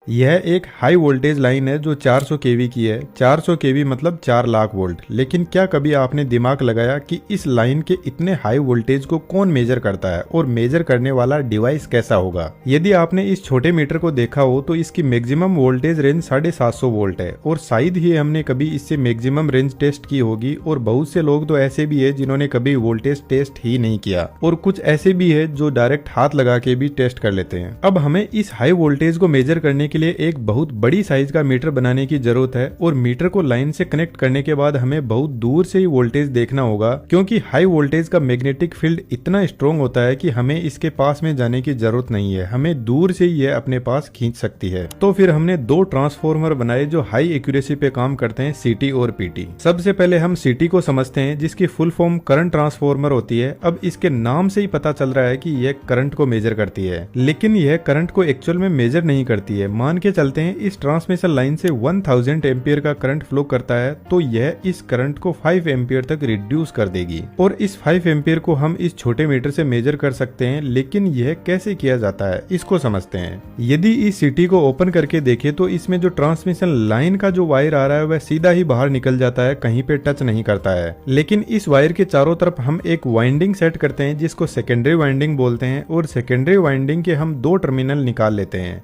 यह एक high voltage line है जो 400 केवी की है। 400 केवी मतलब 4 लाख वोल्ट। लेकिन क्या कभी आपने दिमाग लगाया कि इस लाइन के इतने हाई वोल्टेज को कौन मेजर करता है और मेजर करने वाला डिवाइस कैसा होगा? यदि आपने इस छोटे मीटर को देखा हो तो इसकी मैक्सिमम वोल्टेज रेंज 750 वोल्ट है और शायद ही हमने कभी इससे मैक्सिमम रेंज टेस्ट की होगी। और बहुत से लोग तो ऐसे भी है जिन्होंने कभी वोल्टेज टेस्ट ही नहीं किया और कुछ ऐसे भी है जो डायरेक्ट हाथ लगा के भी टेस्ट कर लेते हैं। अब हमें इस हाई वोल्टेज को मेजर करने के लिए एक बहुत बड़ी साइज का मीटर बनाने की जरूरत है और मीटर को लाइन से कनेक्ट करने के बाद हमें बहुत दूर से ही वोल्टेज देखना होगा, क्योंकि हाई वोल्टेज का मैग्नेटिक फील्ड इतना स्ट्रॉन्ग होता है कि हमें इसके पास में जाने की जरूरत नहीं है, हमें दूर से ही यह अपने पास खींच सकती है। तो फिर हमने दो ट्रांसफॉर्मर बनाए जो हाई एक्यूरेसी पे काम करते हैं, सीटी और पीटी। सबसे पहले हम सीटी को समझते हैं जिसकी फुल फॉर्म करंट ट्रांसफॉर्मर होती है। अब इसके नाम से ही पता चल रहा है कि यह करंट को मेजर करती है, लेकिन यह करंट को एक्चुअल में मेजर नहीं करती है। मान के चलते हैं इस ट्रांसमिशन लाइन से 1000 एम्पियर का करंट फ्लो करता है तो यह इस करंट को 5 एम्पियर तक रिड्यूस कर देगी और इस 5 एम्पियर को हम इस छोटे मीटर से मेजर कर सकते हैं। लेकिन यह कैसे किया जाता है इसको समझते हैं। यदि इस सीटी को ओपन करके देखें तो इसमें जो ट्रांसमिशन लाइन का जो वायर आ रहा है वह सीधा ही बाहर निकल जाता है, कहीं पे टच नहीं करता है। लेकिन इस वायर के चारों तरफ हम एक वाइंडिंग सेट करते हैं जिसको सेकेंडरी वाइंडिंग बोलते हैं और सेकेंडरी वाइंडिंग के हम दो टर्मिनल निकाल लेते हैं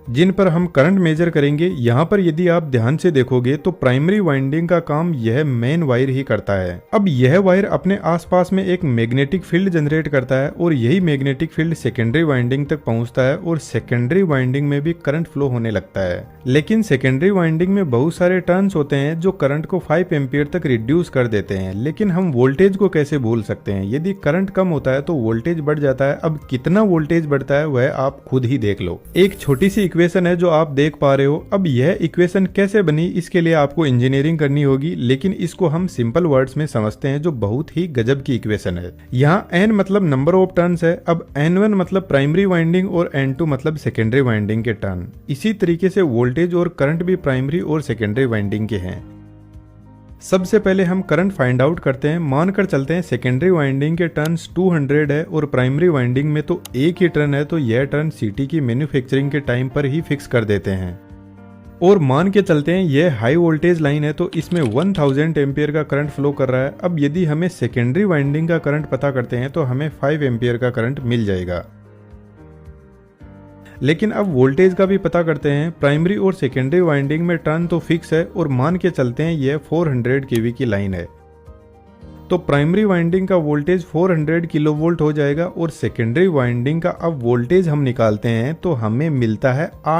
जिन पर हम करंट मेजर करेंगे। यहाँ पर यदि आप ध्यान से देखोगे तो प्राइमरी वाइंडिंग का काम यह मेन वायर ही करता है। अब यह वायर अपने आसपास में एक मैग्नेटिक फील्ड जनरेट करता है और यही मैग्नेटिक फील्ड सेकेंडरी वाइंडिंग तक पहुंचता है और सेकेंडरी वाइंडिंग में भी करंट फ्लो होने लगता है। लेकिन सेकेंडरी वाइंडिंग में बहुत सारे टर्न्स होते हैं जो करंट को 5 एम्पियर तक रिड्यूस कर देते हैं। लेकिन हम वोल्टेज को कैसे भूल सकते हैं? यदि करंट कम होता है तो वोल्टेज बढ़ जाता है। अब कितना वोल्टेज बढ़ता है वह आप खुद ही देख लो। एक छोटी सी इक्वेशन है जो आप देख पा रहे हो। अब यह इक्वेशन कैसे बनी इसके लिए आपको इंजीनियरिंग करनी होगी, लेकिन इसको हम सिंपल वर्ड्स में समझते हैं जो बहुत ही गजब की इक्वेशन है। यहाँ n मतलब नंबर ऑफ टर्न्स है। अब n1 मतलब प्राइमरी वाइंडिंग और n2 मतलब सेकेंडरी वाइंडिंग के टर्न। इसी तरीके से वोल्टेज और करंट भी प्राइमरी और सेकेंडरी वाइंडिंग के हैं। सबसे पहले हम करंट फाइंड आउट करते हैं। मानकर चलते हैं सेकेंडरी वाइंडिंग के टर्न्स 200 है और प्राइमरी वाइंडिंग में तो एक ही टर्न है, तो यह टर्न सीटी की मैन्युफैक्चरिंग के टाइम पर ही फिक्स कर देते हैं। और मान के चलते हैं यह हाई वोल्टेज लाइन है तो इसमें 1000 एम्पियर का करंट फ्लो कर रहा है। अब यदि हमें सेकेंडरी वाइंडिंग का करंट पता करते हैं तो हमें 5 एम्पियर का करंट मिल जाएगा। लेकिन अब वोल्टेज का भी पता करते हैं। प्राइमरी और सेकेंडरी वाइंडिंग में टर्न तो फिक्स है और मान के चलते हैं यह 400 केवी की लाइन है तो प्राइमरी वाइंडिंग का वोल्टेज 400 किलोवोल्ट हो जाएगा और सेकेंडरी वाइंडिंग का अब वोल्टेज हम निकालते हैं तो हमें मिलता है